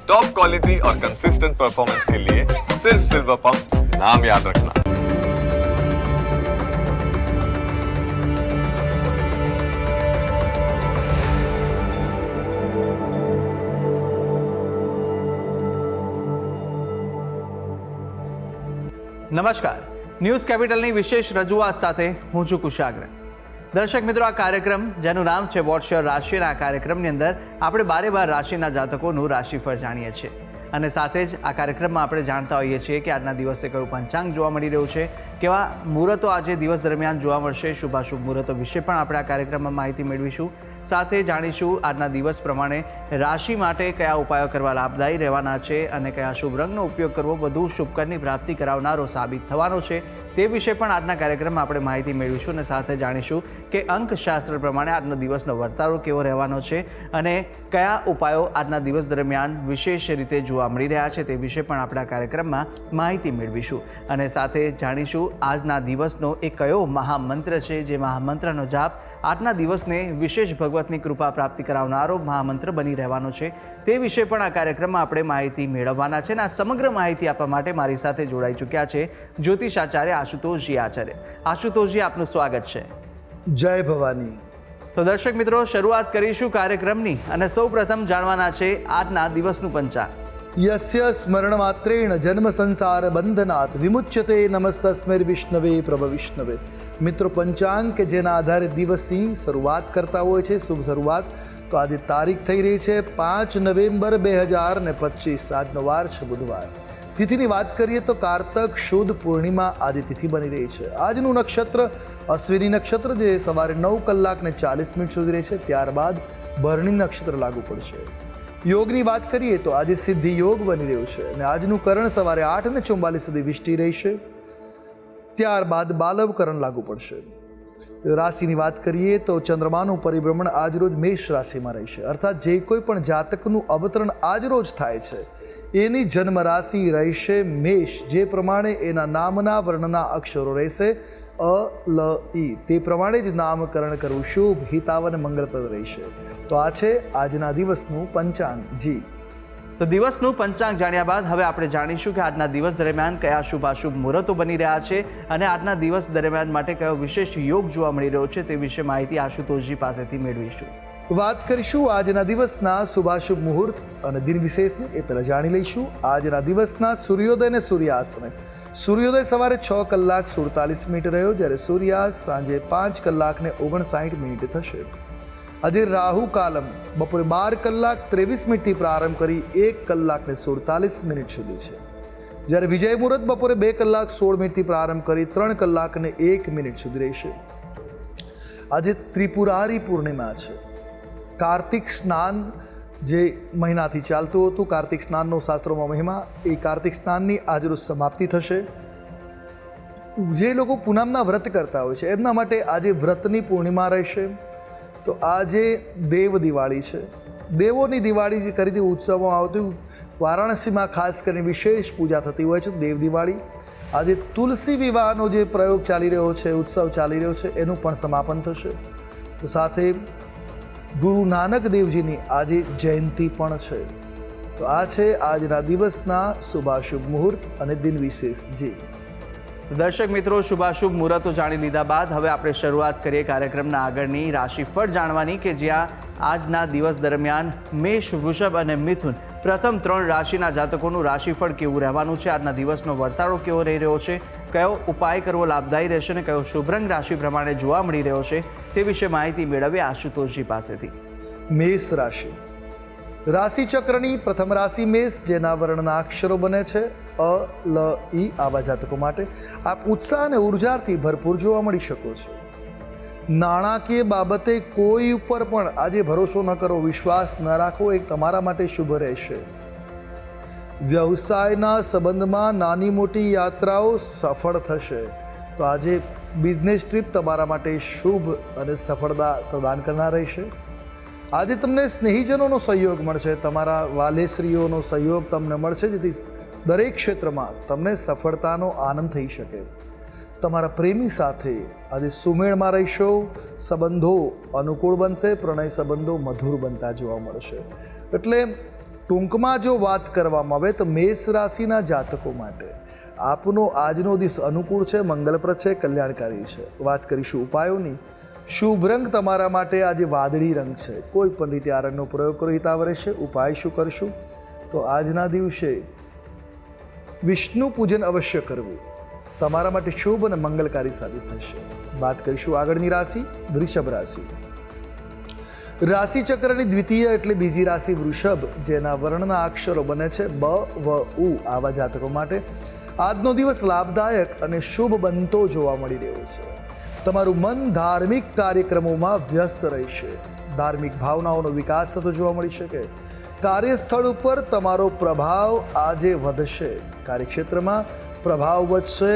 Top quality और consistent performance के लिए सिर्फ सिल्वर पंप नाम याद रखना। નમસ્કાર, ન્યૂઝ કેપિટલની વિશેષ રજૂઆત સાથે હું છું કુશાગ્ર. દર્શક મિત્રો, આ કાર્યક્રમ જેનું નામ છે વોટ્સ યોર રાશિના આ કાર્યક્રમની અંદર આપણે 12 રાશિના જાતકોનું રાશિફળ જાણીએ છીએ અને સાથે જ આ કાર્યક્રમમાં આપણે જાણતા હોઈએ છીએ કે આજના દિવસે કયું પંચાંગ જોવા મળી રહ્યું છે, કેવા મુહૂર્તો આજે દિવસ દરમિયાન જોવા મળશે, શુભાશુભ મુહૂર્તો વિશે પણ આપણે આ કાર્યક્રમમાં માહિતી મેળવીશું. સાથે જાણીશું આજના દિવસ પ્રમાણે રાશિ માટે કયા ઉપાયો કરવા લાભદાયી રહેવાના છે અને કયા શુભ રંગનો ઉપયોગ કરવો વધુ શુભકરની પ્રાપ્તિ કરાવનારો સાબિત થવાનો છે તે વિશે પણ આજના કાર્યક્રમમાં આપણે માહિતી મેળવીશું અને સાથે જાણીશું કે અંકશાસ્ત્ર પ્રમાણે આજનો દિવસનો વર્તારો કેવો રહેવાનો છે અને કયા ઉપાયો આજના દિવસ દરમિયાન વિશેષ રીતે જોવા મળી રહ્યા છે તે વિશે પણ આપણે આ કાર્યક્રમમાં માહિતી મેળવીશું અને સાથે જાણીશું આજના દિવસનો એક કયો મહામંત્ર છે જે મહામંત્રનો જાપ આજના દિવસને વિશેષ ભગવતની કૃપા પ્રાપ્તિ કરાવનારો મહામંત્ર બની રહેવાનો છે તે વિશે પણ આ કાર્યક્રમમાં આપણે માહિતી મેળવવાના છે અને આ સમગ્ર માહિતી આપવા માટે મારી સાથે જોડાઈ ચૂક્યા છે જ્યોતિષાચાર્ય આશુતોષજી આચાર્ય. આશુતોષજી, આપનું સ્વાગત છે. જય ભવાની. તો દર્શક મિત્રો, શરૂઆત કરીશું કાર્યક્રમની અને સૌ પ્રથમ જાણવાના છે આજના દિવસનું પંચાંગ. યસ્ય સ્મરણ માત્રેણ જન્મ સંસાર બંધનાત વિમુચ્યતે નમસ્તસ્મૈ વિષ્ણવે પ્રભ વિષ્ણવે. મિત્રો, પંચાંગ કે જેના આધારે દિવસની શરૂઆત કરતા હોય છે, શુભ શરૂઆત. તો આજે તારીખ થઈ રહી છે 5 નવેમ્બર 2025. આજનો વાર છે બુધવાર. તિથિની વાત કરીએ તો કારતક શુદ્ધ પૂર્ણિમા આજે તિથિ બની રહી છે. આજનું નક્ષત્ર અશ્વિની નક્ષત્ર જે સવારે 9 કલાક ને 40 મિનિટ સુધી રહેશે, ત્યારબાદ ભરણી નક્ષત્ર લાગુ પડશે. યોગની વાત કરીએ તો આજે સિદ્ધિ યોગ બની રહ્યો છે અને આજનું કરણ સવારે 8:44 સુધી વિષ્ટિ રહેશે, ત્યારબાદ બાલવ કરણ લાગુ પડશે. રાશિની વાત કરીએ તો ચંદ્રમાનું પરિભ્રમણ આજરોજ મેષ રાશિમાં રહેશે, અર્થાત જે કોઈ પણ જાતકનું અવતરણ આજરોજ થાય છે એની જન્મ રાશિ રહેશે મેષ. જે પ્રમાણે એના નામના વર્ણના અક્ષરો રહેશે અ, લ, ઈ, તે પ્રમાણે જ નામકરણ કરવું શુભ, હિતાવ અને મંગળપ્રદ રહેશે. તો આ છે આજના દિવસનું પંચાંગ. જી, તો દિવસનું પંચાંગ જાણ્યા બાદ હવે આપણે જાણીશું કે આજના દિવસ દરમિયાન કયા શુભાશુભ મુહૂર્તો બની રહ્યા છે અને આજના દિવસ દરમિયાન માટે કયો વિશેષ યોગ જોવા મળી રહ્યો છે તે વિશે માહિતી આશુતોષજી પાસેથી મેળવીશું. વાત કરીશું આજના દિવસના શુભાશુભ મુહૂર્ત અને દિન વિશેષને. એ પહેલાં જાણી લઈશું આજના દિવસના સૂર્યોદય અને સૂર્યાસ્તને. સૂર્યોદય સવારે 6 કલાક 47 મિનિટ રહ્યો, જ્યારે સૂર્યાસ્ત સાંજે 5 કલાક ને 59 મિનિટે થશે. આજે રાહુ કાલમ બપોરે 12 કલાક 23 મિનિટથી પ્રારંભ કરી 1 કલાક ને 47 મિનિટ સુધી છે, જ્યારે વિજય મુહૂર્ત બપોરે 2 કલાક 16 મિનિટથી પ્રારંભ કરી 3 કલાક ને 1 મિનિટ સુધી રહેશે. આજે ત્રિપુરારી પૂર્ણિમા છે. કાર્તિક સ્નાન જે મહિનાથી ચાલતું હતું, કાર્તિક સ્નાનનો શાસ્ત્રોમાં મહિમા, એ કાર્તિક સ્નાનની આજરોજ સમાપ્તિ થશે. જે લોકો પૂનમના વ્રત કરતા હોય છે એમના માટે આજે વ્રતની પૂર્ણિમા રહેશે. તો આજે દેવ દિવાળી છે. દેવોની દિવાળી જે કરી ઉત્સવમાં આવતું વારાણસીમાં ખાસ કરીને વિશેષ પૂજા થતી હોય છે દેવ દિવાળી. આજે તુલસી વિવાહનો જે પ્રયોગ ચાલી રહ્યો છે, ઉત્સવ ચાલી રહ્યો છે, એનું પણ સમાપન થશે. તો સાથે ગુરુ નાનક દેવજીની આજે જયંતિ પણ છે. તો આ છે આજના દિવસના શુભાશુભ મુહૂર્ત અને દિન વિશેષ. જી, દર્શક મિત્રો, શુભાશુભ મુહૂર્તો જાણી લીધા બાદ હવે આપણે શરૂઆત કરીએ કાર્યક્રમના આગળની રાશિફળ જાણવાની કે જ્યાં આજના દિવસ દરમિયાન મેષ, વૃષભ અને મિથુન પ્રથમ 3 રાશિના જાતકોનું રાશિફળ કેવું રહેવાનું છે, આજના દિવસનો વર્તારો કેવો રહી રહ્યો છે, કયો ઉપાય કરવો લાભદાયી રહેશે અને કયો શુભ રંગ રાશિ પ્રમાણે જોવા મળી રહ્યો છે તે વિશે માહિતી મેળવીએ આશુતોષજી પાસેથી. મેષ રાશિ. રાશિ ચક્રની પ્રથમ રાશિ મેષ, જેના વર્ણના અક્ષરો બને છે અ, લ, ઈ. આવા જાતકો માટે આપ ઉત્સાહ અને ઉર્જાથી ભરપૂર જોવા મળી શકો છો. નાણાકીય બાબતે કોઈ ઉપર પણ આજે ભરોસો ન કરો, વિશ્વાસ ન રાખવો, એ તમારા માટે શુભ રહેશે. વ્યવસાયના સંબંધમાં નાની મોટી યાત્રાઓ સફળ થશે. તો આજે બિઝનેસ ટ્રીપ તમારા માટે શુભ અને સફળતા પ્રદાન કરનાર રહેશે. આજે તમને સ્નેહીજનોનો સહયોગ મળશે, તમારા વાલેશ્રીઓનો સહયોગ તમને મળશે, જેથી દરેક ક્ષેત્રમાં તમને સફળતાનો આનંદ થઈ શકે. તમારા પ્રેમી સાથે આજે સુમેળમાં રહેશો, સંબંધો અનુકૂળ બનશે, પ્રણય સંબંધો મધુર બનતા જોવા મળશે. એટલે ટૂંકમાં જો વાત કરવામાં આવે તો મેષ રાશિના જાતકો માટે આપનો આજનો દિવસ અનુકૂળ છે, મંગલપ્રદ છે, કલ્યાણકારી છે. વાત કરીશું ઉપાયોની. શુભ રંગ તમારા માટે આજે વાદળી રંગ છે. કોઈ પણ રીતે આ રંગનો પ્રયોગ કરો હિતાવ રહેશે. ઉપાય શું કરશું તો આજના દિવસે વિષ્ણુ પૂજન અવશ્ય કરવું તમારા માટે શુભ અને મંગલકારી સાબિત થશે. વાત કરીશું આગળની રાશિ વૃષભ રાશિ. રાશિ ચક્રની દ્વિતીય એટલે બીજી રાશિ વૃષભ, જેના વર્ણના અક્ષરો બને છે બ, વ, ઉ. આવા જાતકો માટે આજનો દિવસ લાભદાયક અને શુભ બનતો જોવા મળી રહ્યો છે. તમારું મન ધાર્મિક કાર્યક્રમોમાં વ્યસ્ત રહેશે. ધાર્મિક ભાવનાઓનો વિકાસ થતો જોવા મળી શકે. કાર્યસ્થળ ઉપર તમારો પ્રભાવ આજે વધશે. કાર્યક્ષેત્રમાં પ્રભાવ વધશે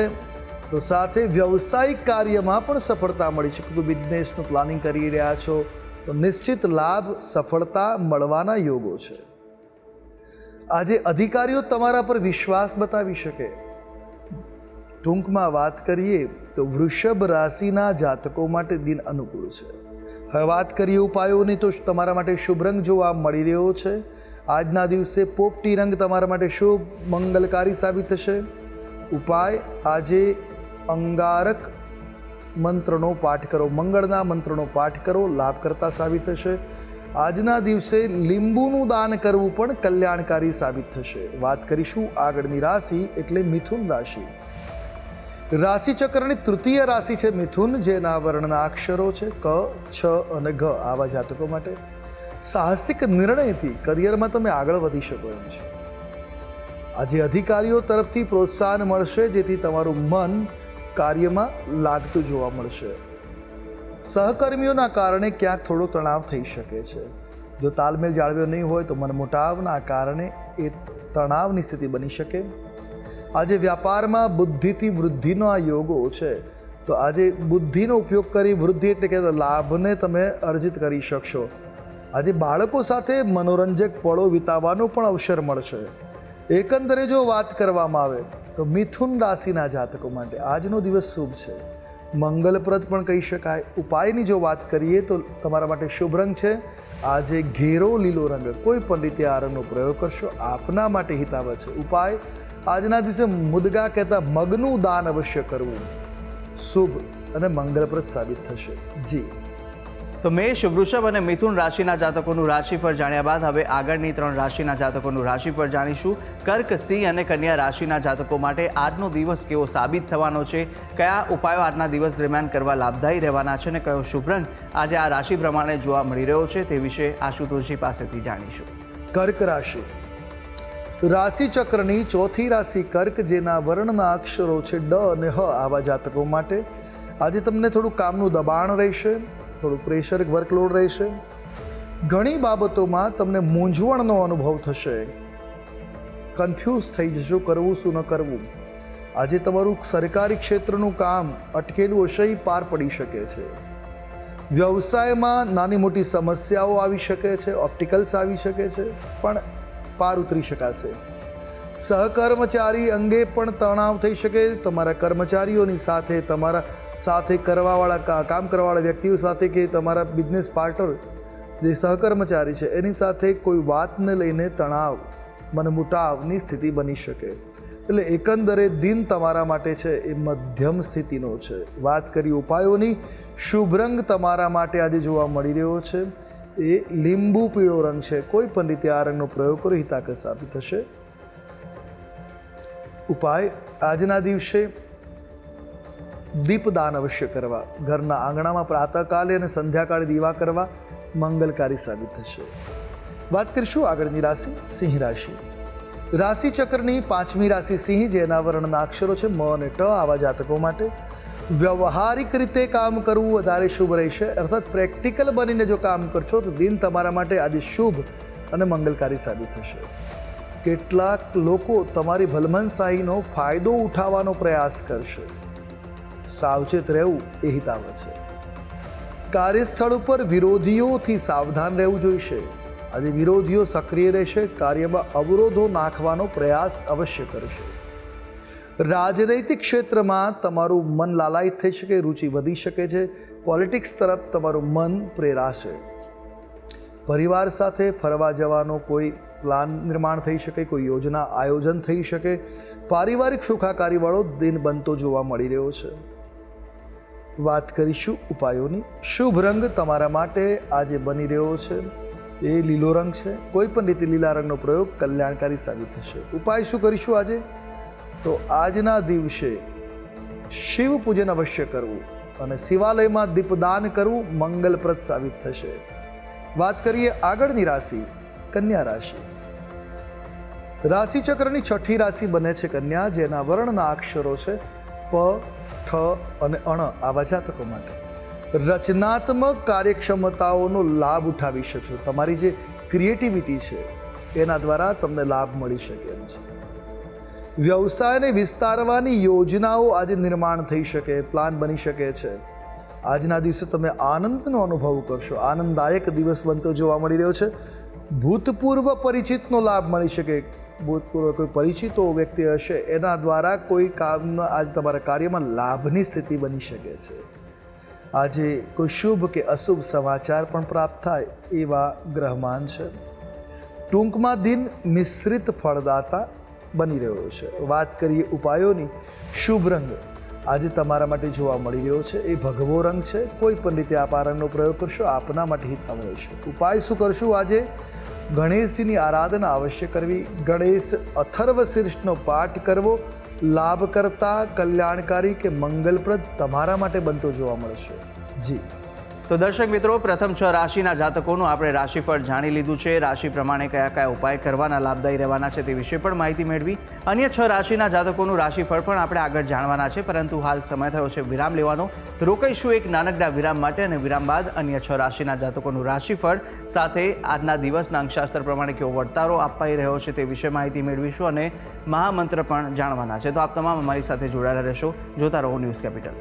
તો સાથે વ્યવસાયિક કાર્યમાં પણ સફળતા મળી શકે. કોઈ બિઝનેસનું પ્લાનિંગ કરી રહ્યા છો તો નિશ્ચિત લાભ સફળતા મળવાના યોગો છે. આજે અધિકારીઓ તમારા પર વિશ્વાસ બતાવી શકે. ટૂંકમાં વાત કરીએ તો વૃષભ રાશિના જાતકો માટે દિન અનુકૂળ છે. હવે વાત કરીએ ઉપાયોની તો તમારા માટે શુભ રંગ જોવા મળી રહ્યો છે. આજના દિવસે પોપટી રંગ તમારા માટે શુભ મંગલકારી સાબિત થશે. ઉપાય આજે અંગારક મંત્રનો પાઠ કરો, મંગળના મંત્રનો પાઠ કરો, લાભકર્તા સાબિત થશે. આજના દિવસે લીંબુનું દાન કરવું પણ કલ્યાણકારી સાબિત થશે. વાત કરીશું આગળની રાશિ એટલે મિથુન રાશિ. રાશિ ચક્રની તૃતીય રાશિ છે મિથુન, જેના વર્ણના અક્ષરો છે ક, છ અને ઘ. આવા જાતકો માટે સાહસિક નિર્ણયથી કરિયરમાં તમે આગળ વધી શકો એમ છે. આજે અધિકારીઓ તરફથી પ્રોત્સાહન મળશે, જેથી તમારું મન કાર્યમાં લાગતું જોવા મળશે. સહકર્મીઓના કારણે ક્યાંક થોડો તણાવ થઈ શકે છે. જો તાલમેલ જાળવ્યો નહીં હોય તો મનમોટાવના કારણે એ તણાવની સ્થિતિ બની શકે. આજે વ્યાપારમાં બુદ્ધિથી વૃદ્ધિનો આ યોગો છે, તો આજે બુદ્ધિનો ઉપયોગ કરી વૃદ્ધિ એટલે કે લાભને તમે અર્જિત કરી શકશો. આજે બાળકો સાથે મનોરંજક પળો વિતાવવાનો પણ અવસર મળશે. એકંદરે જો વાત કરવામાં આવે તો મિથુન રાશિના જાતકો માટે આજનો દિવસ શુભ છે, મંગલપ્રદ પણ કહી શકાય. ઉપાયની જો વાત કરીએ તો તમારા માટે શુભ રંગ છે આજે ઘેરો લીલો રંગ. કોઈ પણ રીતે આ રંગનો પ્રયોગ કરશો આપના માટે હિતાવ છે. ઉપાય આજના દિવસે મુદગા કહેતા મગનું દાન અવશ્ય કરવું શુભ અને મંગલપ્રદ સાબિત થશે. જી તો મેષ, વૃષભ અને મિથુન રાશિના જાતકોનું રાશિફળ જાણ્યા બાદ હવે આગળની 3 રાશિના જાતકોનું રાશિફળ જાણીશું. કર્ક, સિંહ અને કન્યા રાશિના જાતકો માટે આજનો દિવસ કેવો સાબિત થવાનો છે, કયા ઉપાયો આજના દિવસ દરમિયાન કરવા લાભદાયી રહેવાના છે અને કયો શુભ રંગ આજે આ રાશિ પ્રમાણે જોવા મળી રહ્યો છે તે વિશે આશુતોષજી પાસેથી જાણીશું. કર્ક રાશિ. રાશિ ચક્રની ચોથી રાશિ કર્ક, જેના વર્ણના અક્ષરો છે ડ અને હ. આવા જાતકો માટે આજે તમને થોડું કામનું દબાણ રહેશે, થોડું પ્રેશર વર્કલોડ રહેશે. ઘણી બાબતોમાં તમને મૂંઝવણનો અનુભવ થશે. કન્ફ્યુઝ થઈ જશો કરવું શું ન કરવું. આજે તમારું સરકારી ક્ષેત્રનું કામ અટકેલું હશે એ પાર પડી શકે છે. વ્યવસાયમાં નાની મોટી સમસ્યાઓ આવી શકે છે, ઓપ્ટિકલ્સ આવી શકે છે, પણ પાર ઉતરી શકાશે. સહકર્મચારી અંગે પણ તણાવ થઈ શકે. તમારા કર્મચારીઓની સાથે, તમારા સાથે કરવાવાળા કામ કરવાવાળા વ્યક્તિઓ સાથે કે તમારા બિઝનેસ પાર્ટનર જે સહકર્મચારી છે એની સાથે કોઈ વાતને લઈને તણાવ, મનમુટાવની સ્થિતિ બની શકે. એટલે એકંદરે દિન તમારા માટે છે એ મધ્યમ સ્થિતિનો છે. વાત કરી ઉપાયોની, શુભ રંગ તમારા માટે આજે જોવા મળી રહ્યો છે એ લીંબુ પીળો રંગ છે. કોઈ પણ રીતે આ રંગનો પ્રયોગ કરો હિતાકર સાબિત થશે. ઉપાય આજના દિવસે દીપદાન અવશ્ય કરવા, ઘરના આંગણામાં પ્રાતઃકાલે અને સંધ્યાકાળે દીવા કરવા મંગલકારી સાબિત થશે. વાત કરીશું આગળની રાશિ સિંહ રાશિ. રાશિ ચક્રની 5મી રાશિ સિંહ, જેના વર્ણના અક્ષરો છે મ અને ટ. આવા જાતકો માટે વ્યવહારિક રીતે કામ કરવું વધારે શુભ રહેશે. અર્થાત પ્રેક્ટિકલ બનીને જો કામ કરશો તો દિન તમારા માટે આજે શુભ અને મંગલકારી સાબિત થશે. કેટલાક લોકો તમારી ભલમનશાહીનો ફાયદો ઉઠાવવાનો પ્રયાસ કરશે. સાવચેત રહેવું એ હિતાવ છે. કાર્યસ્થળ ઉપર વિરોધીઓથી સાવધાન રહેવું જોઈશે. આજે વિરોધીઓ સક્રિય રહેશે, કાર્યમાં અવરોધો નાખવાનો પ્રયાસ અવશ્ય કરશે. રાજનૈતિક ક્ષેત્રમાં તમારું મન લાલાયિત થઈ શકે, રુચિ વધી શકે છે. પોલિટિક્સ તરફ તમારું મન પ્રેરાશે. પરિવાર સાથે ફરવા જવાનો કોઈ પ્લાન નિર્માણ થઈ શકે, કોઈ યોજના આયોજન થઈ શકે, પારિવારિક સુખાકારીવાળો દિન બનતો જોવા મળી રહ્યો છે. વાત કરીશું ઉપાયોની. શુભ રંગ તમારા માટે આજે બની રહ્યો છે એ લીલો રંગ છે. કોઈ પણ રીતે લીલા રંગનો પ્રયોગ કલ્યાણકારી સાબિત થશે. ઉપાય શું કરીશું આજે? તો આજના દિવસે શિવ પૂજન અવશ્ય કરવું અને શિવાલયમાં દીપદાન કરવું મંગલપ્રદ સાબિત થશે. વાત કરીએ આગળની રાશિ, કન્યા રાશિ. રાશિચક્રની છઠ્ઠી રાશિ બને છે કન્યા, જેના વર્ણના અક્ષરો છે પ, ઠ અને અણ. આવા જાતકો માટે રચનાત્મક કાર્યક્ષમતાઓનો લાભ ઉઠાવી શકશો. તમારી જે ક્રિએટિવિટી છે એના દ્વારા તમને લાભ મળી શકે એમ છે. વ્યવસાયને વિસ્તારવાની યોજનાઓ આજે નિર્માણ થઈ શકે, પ્લાન બની શકે છે. આજના દિવસે તમે આનંદનો અનુભવ કરશો. આનંદદાયક દિવસ બનતો જોવા મળી રહ્યો છે. ભૂતપૂર્વ પરિચિતનો લાભ મળી શકે. ભૂતપૂર્વ કોઈ પરિચિતો વ્યક્તિ હશે એના દ્વારા કોઈ કામમાં આજે તમારા કાર્યમાં લાભની સ્થિતિ બની શકે છે. આજે કોઈ શુભ કે અશુભ સમાચાર પણ પ્રાપ્ત થાય એવા ગ્રહમાન છે. ટૂંકમાં દિન મિશ્રિત ફળદાતા બની રહ્યો છે. વાત કરીએ ઉપાયોની. શુભ રંગ આજે તમારા માટે જોવા મળી રહ્યો છે એ ભગવો રંગ છે. કોઈ પણ રીતે આપ આ રંગનો પ્રયોગ કરશો આપના માટે હિતાવ રહેશે. ઉપાય શું કરશું આજે? ગણેશજીની આરાધના અવશ્ય કરવી. ગણેશ અથર્વ શીર્ષનો પાઠ કરવો લાભકર્તા, કલ્યાણકારી કે મંગલપ્રદ તમારા માટે બનતો જોવા મળશે. જી તો દર્શક મિત્રો, પ્રથમ 6 રાશિના જાતકોનું આપણે રાશિફળ જાણી લીધું છે. રાશિ પ્રમાણે કયા કયા ઉપાય કરવાના લાભદાયી રહેવાના છે તે વિશે પણ માહિતી મેળવી. અન્ય 6 રાશિના જાતકોનું રાશિફળ પણ આપણે આગળ જાણવાના છે, પરંતુ હાલ સમય થયો છે વિરામ લેવાનો. રોકાઈશું એક નાનકડા વિરામ માટે અને વિરામ બાદ અન્ય 6 રાશિના જાતકોનું રાશિફળ સાથે આજના દિવસના અંકશાસ્ત્ર પ્રમાણે કેવો વર્તારો અપાઈ રહ્યો છે તે વિશે માહિતી મેળવીશું અને મહામંત્ર પણ જાણવાના છે. તો આપ તમામ અમારી સાથે જોડાયેલા રહેશો. જોતા રહો ન્યૂઝ કેપિટલ.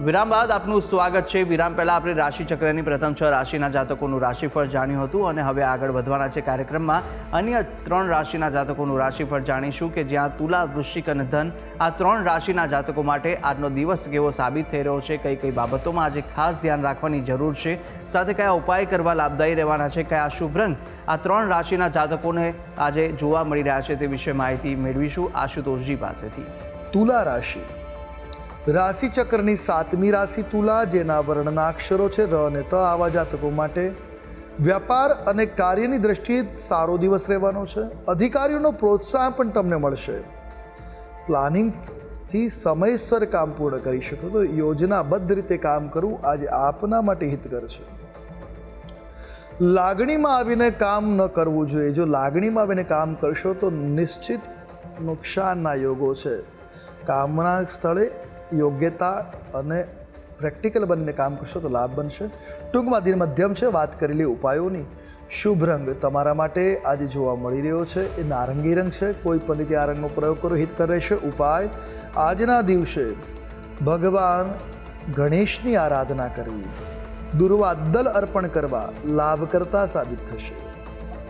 વિરામ બાદ આપનું સ્વાગત છે. વિરામ પહેલાં આપણે રાશિચક્રની પ્રથમ 6 રાશિના જાતકોનું રાશિફળ જાણ્યું હતું અને હવે આગળ વધવાના છે કાર્યક્રમમાં. અન્ય 3 રાશિના જાતકોનું રાશિફળ જાણીશું કે જ્યાં તુલા, વૃશ્ચિક અને ધન આ 3 રાશિના જાતકો માટે આજનો દિવસ કેવો સાબિત થઈ રહ્યો છે, કઈ કઈ બાબતોમાં આજે ખાસ ધ્યાન રાખવાની જરૂર છે, સાથે કયા ઉપાય કરવા લાભદાયી રહેવાના છે, કયા શુભ રંગ આ 3 રાશિના જાતકોને આજે જોવા મળી રહ્યા છે તે વિશે માહિતી મેળવીશું આશુતોષજી પાસેથી. તુલા રાશિ રાશિચક્રની 7મી રાશિ તુલા, જેના વર્ણના અક્ષરો છે ર અને ત. આવા જાતકો માટે વ્યાપાર અને કાર્યની દ્રષ્ટિએ સારો દિવસ રહેવાનો છે. અધિકારીઓનો પ્રોત્સાહન પણ તમને મળશે. પ્લાનિંગથી સમયસર કામ પૂર્ણ કરી શકો તો યોજનાબદ્ધ રીતે કામ કરવું આજે આપના માટે હિતકર છે. લાગણીમાં આવીને કામ ન કરવું જોઈએ. જો લાગણીમાં આવીને કામ કરશો તો નિશ્ચિત નુકસાનના યોગો છે. કામના સ્થળે યોગ્યતા અને પ્રેક્ટિકલ બનીને કામ કરશો તો લાભ બનશે. ટૂંકમાં દિન મધ્યમ છે. વાત કરેલી ઉપાયોની. શુભ રંગ તમારા માટે આજે જોવા મળી રહ્યો છે એ નારંગી રંગ છે. કોઈ પણ રીતે આ રંગનો પ્રયોગ કરો હિતકર રહેશે. ઉપાય આજના દિવસે ભગવાન ગણેશની આરાધના કરવી, દુર્વા દલ અર્પણ કરવા લાભકર્તા સાબિત થશે.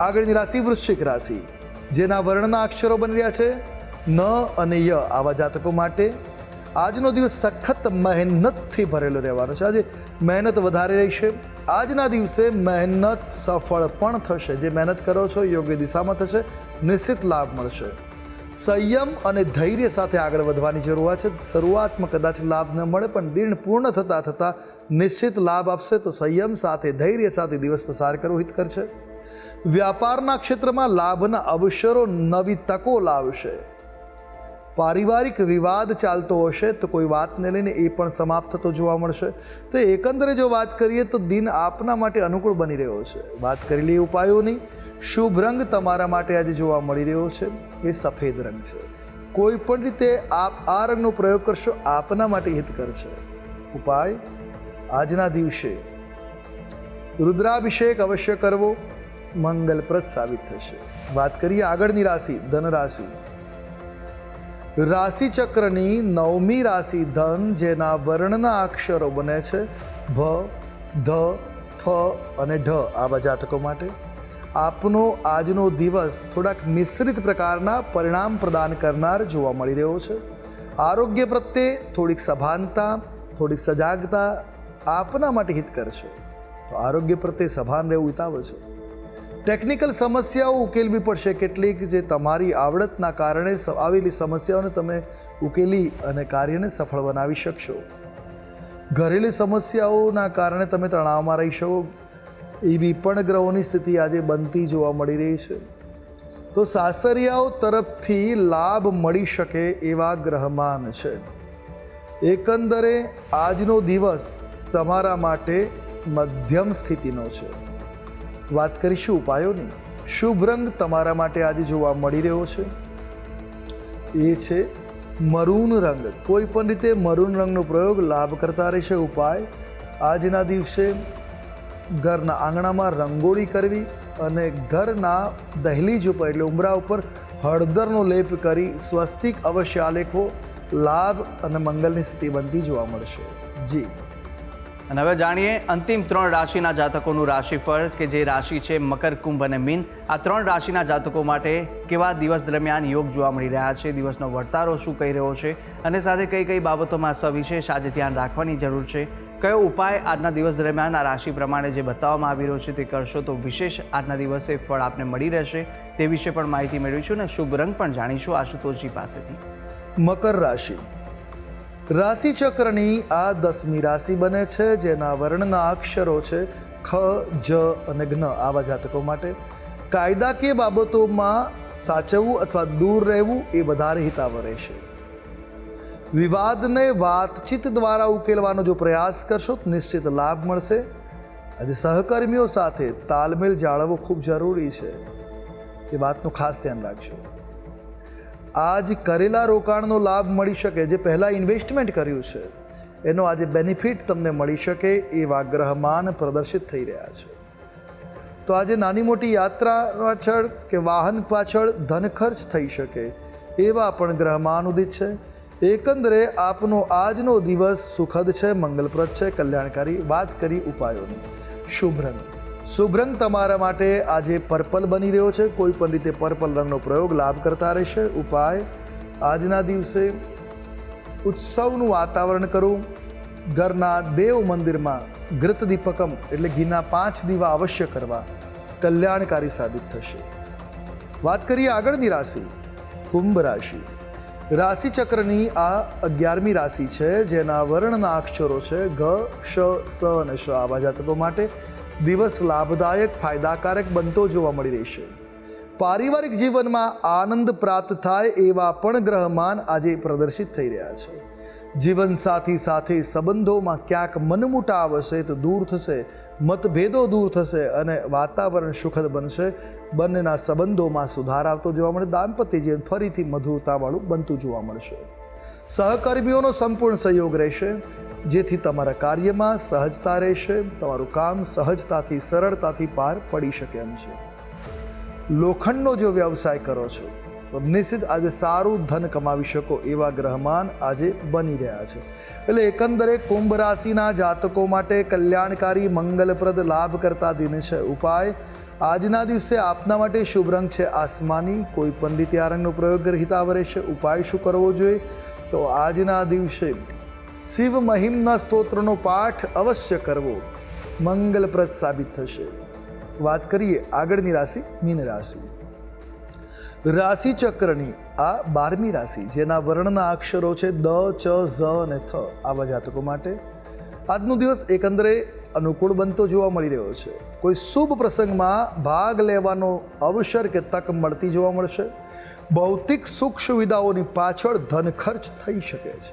આગળની રાશિ વૃશ્ચિક રાશિ, જેના વર્ણના અક્ષરો બની રહ્યા છે ન અને ય. આવા જાતકો માટે આજનો દિવસ સખત મહેનતથી ભરેલો રહેવાનો છે. આજે મહેનત વધારે રહેશે. આજના દિવસે મહેનત સફળ પણ થશે. જે મહેનત કરો છો યોગ્ય દિશામાં થશે. નિશ્ચિત લાભ મળશે. સંયમ અને ધૈર્ય સાથે આગળ વધવાની જરૂરિયાત છે. શરૂઆતમાં કદાચ લાભ ન મળે પણ દિન પૂર્ણ થતાં નિશ્ચિત લાભ આપશે. તો સંયમ સાથે ધૈર્ય સાથે દિવસ પસાર કરવો હિતકર છે. વ્યાપારના ક્ષેત્રમાં લાભના અવસરો નવી તકો લાવશે. પારિવારિક વિવાદ ચાલતો હશે તો કોઈ વાતને લઈને એ પણ સમાપ્ત થતો જોવા મળશે. તો એકંદરે જો વાત કરીએ તો દિન આપના માટે અનુકૂળ બની રહ્યો છે. વાત કરેલી ઉપાયોની. શુભ રંગ તમારા માટે આજે જોવા મળી રહ્યો છે એ સફેદ રંગ છે. કોઈ પણ રીતે આપ આ રંગનો પ્રયોગ કરશો આપના માટે હિતકર છે. ઉપાય આજના દિવસે રુદ્રાભિષેક અવશ્ય કરવો મંગલપ્રદ સાબિત થશે. વાત કરીએ આગળની રાશિ ધન રાશિ. રાશિચક્રની 9મી રાશિ ધન, જેના વર્ણના અક્ષરો બને છે ભ, ધ, ફ અને ઢ. આવા જાતકો માટે આપનો આજનો દિવસ થોડાક મિશ્રિત પ્રકારના પરિણામ પ્રદાન કરનાર જોવા મળી રહ્યો છે. આરોગ્ય પ્રત્યે થોડીક સભાનતા, થોડીક સજાગતા આપના માટે હિત કરશે. તો આરોગ્ય પ્રત્યે સભાન રહેવું હિતાવ છે. ટેકનિકલ સમસ્યાઓ ઉકેલવી પડશે કેટલીક, જે તમારી આવડતના કારણે આવેલી સમસ્યાઓને તમે ઉકેલી અને કાર્યને સફળ બનાવી શકશો. ઘરેલી સમસ્યાઓના કારણે તમે તણાવમાં રહી શકો એવી પણ ગ્રહોની સ્થિતિ આજે બનતી જોવા મળી રહી છે. તો સાસરિયાઓ તરફથી લાભ મળી શકે એવા ગ્રહમાન છે. એકંદરે આજનો દિવસ તમારા માટે મધ્યમ સ્થિતિનો છે. વાત કરીશું ઉપાયોની. શુભ રંગ તમારા માટે આજે જોવા મળી રહ્યો છે એ છે મરૂન રંગ. કોઈ પણ રીતે મરૂન રંગનો પ્રયોગ લાભ કરતા રહેશે. ઉપાય: આજના દિવસે ઘરના આંગણામાં રંગોળી કરવી અને ઘરના દહેલીજ ઉપર એટલે ઉંબરા ઉપર હળદરનો લેપ કરી સ્વસ્તિક અવશ્ય આલેખવો. લાભ અને મંગલની સ્થિતિ બનતી જોવા મળશે. જી. અને હવે જાણીએ અંતિમ 3 રાશિના જાતકોનું રાશિફળ, કે જે રાશિ છે મકર, કુંભ અને મીન. આ 3 રાશિના જાતકો માટે કેવા દિવસ દરમિયાન યોગ જોવા મળી રહ્યા છે, દિવસનો વર્તારો શું કહી રહ્યો છે, અને સાથે કઈ કઈ બાબતોમાં સવિશેષ આજે ધ્યાન રાખવાની જરૂર છે, કયો ઉપાય આજના દિવસ દરમિયાન આ રાશિ પ્રમાણે જે બતાવવામાં આવી રહ્યો છે તે કરશો તો વિશેષ આજના દિવસે ફળ આપને મળી રહેશે, તે વિશે પણ માહિતી મેળવીશું અને શુભ રંગ પણ જાણીશું આશુતોષજી પાસેથી. મકર રાશિ રાશિ ચક્રની આ 10મી રાશિ બને છે, જેના વર્ણના અક્ષરો છે ખ, જ અને જ્ઞ. આવા જાતકો માટે કાયદાકીય બાબતોમાં સાચવવું અથવા દૂર રહેવું એ વધારે હિતાવહ રહેશે. વિવાદને વાતચીત દ્વારા ઉકેલવાનો જો પ્રયાસ કરશો તો નિશ્ચિત લાભ મળશે. આજે સહકર્મીઓ સાથે તાલમેલ જાળવવો ખૂબ જરૂરી છે, એ વાતનું ખાસ ધ્યાન રાખજો. આજ કરેલા રોકાણનો લાભ મળી શકે, જે પહેલાં ઇન્વેસ્ટમેન્ટ કર્યું છે એનો આજે બેનિફિટ તમને મળી શકે એવા ગ્રહમાન પ્રદર્શિત થઈ રહ્યા છે. તો આજે નાની મોટી યાત્રા પાછળ કે વાહન પાછળ ધન ખર્ચ થઈ શકે એવા પણ ગ્રહમાન ઉદિત છે. એકંદરે આપનો આજનો દિવસ સુખદ છે, મંગલપ્રદ છે, કલ્યાણકારી. વાત કરી ઉપાયોની. શુભ રંગ. શુભ રંગ તમારા માટે આજે પર્પલ બની રહ્યો છે. કોઈ પણ રીતે પર્પલ રંગનો પ્રયોગ લાભ કરતા રહેશે. ઉપાય: આજના દિવસે ઉત્સવનું વાતાવરણ કરવું. ઘરના દેવ મંદિરમાં ઘૃત દીપકમ એટલે ઘીના 5 દીવા અવશ્ય કરવા. કલ્યાણકારી સાબિત થશે. વાત કરીએ આગળની રાશિ, કુંભ રાશિ. રાશિ ચક્રની આ 11મી રાશિ છે, જેના વર્ણના અક્ષરો છે ઘ, શ, સ અને શ. આવા જાતકો માટે દિવસ લાભદાયક, ફાયદાકારક બનતો જોવા મળી રહેશે. પારિવારિક જીવનમાં આનંદ પ્રાપ્ત થાય એવા પણ ગ્રહમાન આજે પ્રદર્શિત થઈ રહ્યા છે. જીવનસાથી સાથે સંબંધોમાં ક્યાંક મનમુટાવ હશે તો દૂર થશે, મતભેદો દૂર થશે અને વાતાવરણ સુખદ બનશે. બંનેના સંબંધોમાં સુધાર આવતો જોવા મળે. દાંપત્ય જીવન ફરીથી મધુરતાવાળું બનતું જોવા મળશે. સહકર્મીઓનો સંપૂર્ણ સહયોગ રહેશે, જેથી તમારા કાર્યમાં સહજતા રહેશે. તમારું કામ સહજતાથી, સરળતાથી પાર પડી શકે એમ છે. લોખંડનો જો વ્યવસાય કરો છો તો નિશ્ચિત આજે સારું ધન કમાવી શકો એવા ગ્રહમાન આજે બની રહ્યા છે. એટલે એકંદરે કુંભ રાશિના જાતકો માટે કલ્યાણકારી, મંગલપ્રદ, લાભ કરતા દિન છે. ઉપાય: આજના દિવસે આપના માટે શુભ રંગ છે આસમાની. કોઈ પણ રીતે આ રંગનો પ્રયોગ હિતાવહ રહેશે. ઉપાય શું કરવો જોઈએ? તો આજના દિવસે શિવ મહિમના સ્તોત્રનો પાઠ અવશ્ય કરવો, મંગલપ્રદ સાબિત થશે. વાત કરીએ આગળની રાશિ, મીન રાશિ. રાશિ ચક્રની આ 12મી રાશિ, જેના વર્ણના અક્ષરો છે દ, ચ, ઝ અને થ. આવા જાતકો માટે આજનો દિવસ એકંદરે અનુકૂળ બનતો જોવા મળી રહ્યો છે. કોઈ શુભ પ્રસંગમાં ભાગ લેવાનો અવસર કે તક મળતી જોવા મળશે. ભૌતિક સુખ સુવિધાઓની પાછળ ધન ખર્ચ થઈ શકે છે.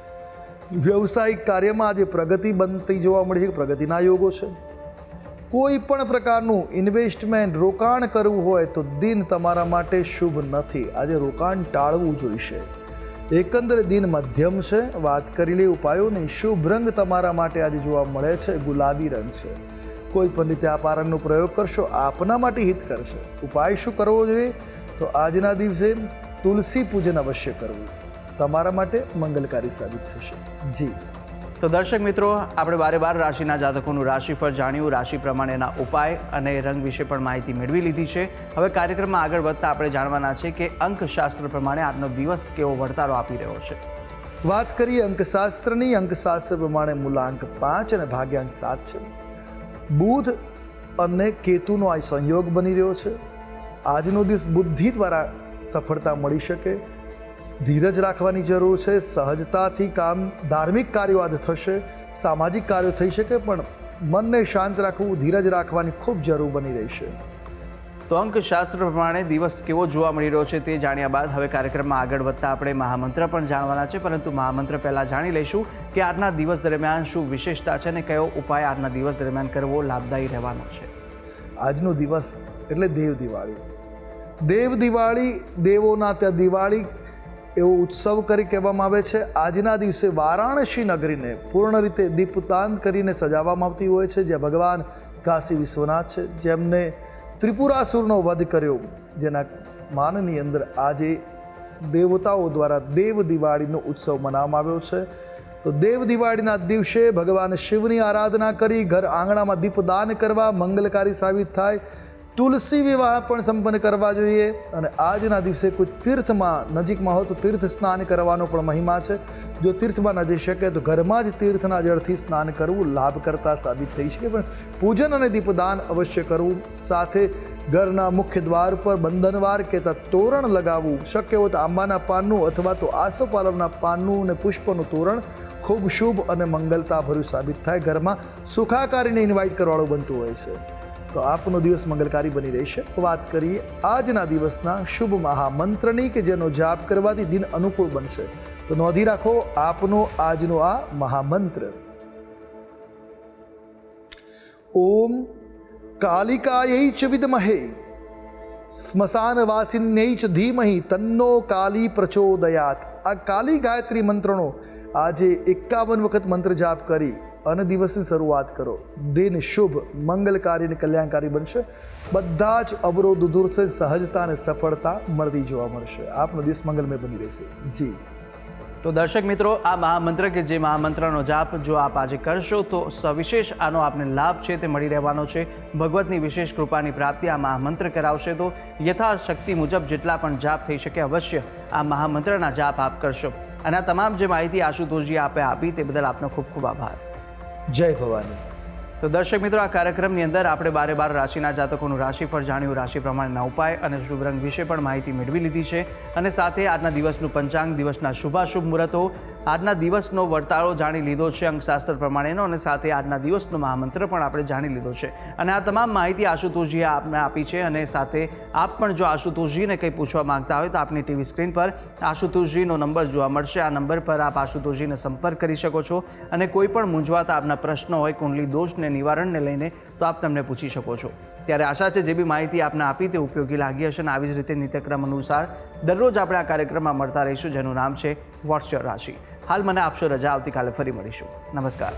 વ્યવસાયિક કાર્યમાં આજે પ્રગતિ બનતી જોવા મળી છે. પ્રગતિના યોગો છે. કોઈ પણ પ્રકારનું ઇન્વેસ્ટમેન્ટ, રોકાણ કરવું હોય તો દિન તમારા માટે શુભ નથી. આજે રોકાણ ટાળવું જોઈશે. એકંદરે દિન મધ્યમ છે. વાત કરી લે ઉપાયોની. શુભ રંગ તમારા માટે આજે જોવા મળે છે ગુલાબી રંગ છે. કોઈ પણ રીતે આપ આ રંગનો પ્રયોગ કરશો આપના માટે હિત કરશે. ઉપાય શું કરવો જોઈએ? તો આજના દિવસે તુલસી પૂજન અવશ્ય કરવું, તમારા માટે મંગલકારી સાબિત થશે. જી. તો દર્શક મિત્રો, આપણે બારે બાર રાશિના જાતકોનું રાશિફળ જાણ્યું, રાશિ પ્રમાણેના ઉપાય અને રંગ વિશે પણ માહિતી મેળવી લીધી છે. હવે કાર્યક્રમમાં આગળ વધતા આપણે જાણવાના છે કે અંકશાસ્ત્ર પ્રમાણે આજનો દિવસ કેવો વર્તારો આપી રહ્યો છે. વાત કરીએ અંકશાસ્ત્રની. અંકશાસ્ત્ર પ્રમાણે મૂલાંક 5 અને ભાગ્યાંક 7 છે. બુધ અને કેતુનો આ સંયોગ બની રહ્યો છે. આજનો દિવસ બુદ્ધિ દ્વારા સફળતા મળી શકે. ધીરજ રાખવાની જરૂર છે. સહજતાથી કામ, ધાર્મિક કાર્યો આજ થશે, સામાજિક કાર્યો થઈ શકે, પણ મનને શાંત રાખવું, ધીરજ રાખવાની ખૂબ જરૂર બની રહેશે. તો અંકશાસ્ત્ર પ્રમાણે દિવસ કેવો જોવા મળી રહ્યો છે તે જાણ્યા બાદ હવે કાર્યક્રમમાં આગળ વધતા આપણે મહામંત્ર પણ જાણવાના છે. પરંતુ મહામંત્ર પહેલાં જાણી લઈશું કે આજના દિવસ દરમિયાન શું વિશેષતા છે અને કયો ઉપાય આજના દિવસ દરમિયાન કરવો લાભદાયી રહેવાનો છે. આજનો દિવસ એટલે દેવ દિવાળી. દેવ દિવાળી, દેવોના ત્યાં દિવાળી એવો ઉત્સવ કરી કહેવામાં આવે છે. આજના દિવસે વારાણસી નગરીને પૂર્ણ રીતે દીપદાન કરીને સજાવવામાં આવતી હોય છે, જ્યાં ભગવાન કાશી વિશ્વનાથ છે, જેમને ત્રિપુરાસુરનો વધ કર્યો, જેના માનની અંદર આજે દેવતાઓ દ્વારા દેવ દિવાળીનો ઉત્સવ મનાવવામાં આવ્યો છે. તો દેવ દિવાળીના દિવસે ભગવાન શિવની આરાધના કરી ઘર આંગણામાં દીપદાન કરવા મંગલકારી સાબિત થાય. તુલસી વિવાહ પણ સંપન્ન કરવા જોઈએ. અને આજના દિવસે કોઈ તીર્થમાં નજીકમાં હોય તો તીર્થ સ્નાન કરવાનો પણ મહિમા છે. જો તીર્થમાં ન જઈ શકે તો ઘરમાં જ તીર્થના જળથી સ્નાન કરવું લાભકર્તા સાબિત થઈ શકે. પણ પૂજન અને દીપદાન અવશ્ય કરવું. સાથે ઘરના મુખ્ય દ્વાર પર બંધનવાર કહેતા તોરણ લગાવવું. શક્ય હોય તો આંબાના પાનનું અથવા તો આસોપાલવના પાનનું અને પુષ્પનું તોરણ ખૂબ શુભ અને મંગલતાભર્યું સાબિત થાય. ઘરમાં સુખાકારીને ઇન્વાઇટ કરવાળું બનતું હોય છે. તો આપનો દિવસ મંગલકારી બની રહેશે. વાત કરીએ આજના દિવસના શુભ મહામંત્રની કે જેનો જાપ કરવાથી દિન અનુકૂળ બનશે. તો નોંધી રાખો આપનો આજનો આ મહામંત્ર: ઓમ કાલિકાयै ચ વિદ્મહે સ્મશાનવાસિન્યૈ ચ ધીમહિ તન્નો કાલી પ્રચોદયાત. આ કાલી ગાયત્રી મંત્રનો આજે 51 વખત મંત્ર જાપ કરી અને દિવસની શરૂઆત કરો. દિન શુભ, મંગલકારી અને કલ્યાણકારી બનશે. બધા જ અવરોધ દૂર થઈ સહજતા અને સફળતા મળતી જોવા મળશે. આપનો દિવસ મંગલમય બની રહેશે. જી. તો દર્શક મિત્રો, આ મહામંત્ર કે જે મહામંત્રનો જાપ જો આપ આજે કરશો તો સવિશેષ આનો આપને લાભ છે તે મળી રહેવાનો છે. ભગવતની વિશેષ કૃપાની પ્રાપ્તિ આ મહામંત્ર કરાવશે. તો યથાશક્તિ મુજબ જેટલા પણ જાપ થઈ શકે અવશ્ય આ મહામંત્રના જાપ આપ કરશો. અને આ તમામ જે માહિતી આશુતોષજી આપે આપી તે બદલ આપનો ખૂબ ખૂબ આભાર. જય ભવાની. તો દર્શક મિત્રો, આ કાર્યક્રમની અંદર આપણે બારે બાર રાશિના જાતકોનું રાશિફળ જાણ્યું, રાશિ પ્રમાણેના ઉપાય અને શુભ રંગ વિશે પણ માહિતી મેળવી લીધી છે. અને સાથે આજના દિવસનું પંચાંગ, દિવસના શુભાશુભ મુહૂર્તો, આજના દિવસનો વર્તાળો જાણી લીધો છે અંકશાસ્ત્ર પ્રમાણેનો, અને સાથે આજના દિવસનો મહામંત્ર પણ આપણે જાણી લીધો છે. અને આ તમામ માહિતી આશુતોષજીએ આપને આપી છે. અને સાથે આપ પણ જો આશુતોષજીને કંઈ પૂછવા માંગતા હોય તો આપની ટીવી સ્ક્રીન પર આશુતોષજીનો નંબર જોવા મળશે. આ નંબર પર આપ આશુતોષજીને સંપર્ક કરી શકો છો. અને કોઈ પણ મૂંઝવાતા આપના પ્રશ્નો હોય કુંડલી દોષને નિવારણને લઈને તો આપ તમને પૂછી શકો છો. ત્યારે આશા છે જે બી માહિતી આપને આપી તે ઉપયોગી લાગી હશે. અને આવી જ રીતે નિત્યક્રમ અનુસાર દરરોજ આપણે આ કાર્યક્રમમાં મળતા રહીશું, જેનું નામ છે વોટ્સ યોર રાશિ. હાલ મને આપશો રજા. આવતીકાલે ફરી મળીશું. નમસ્કાર.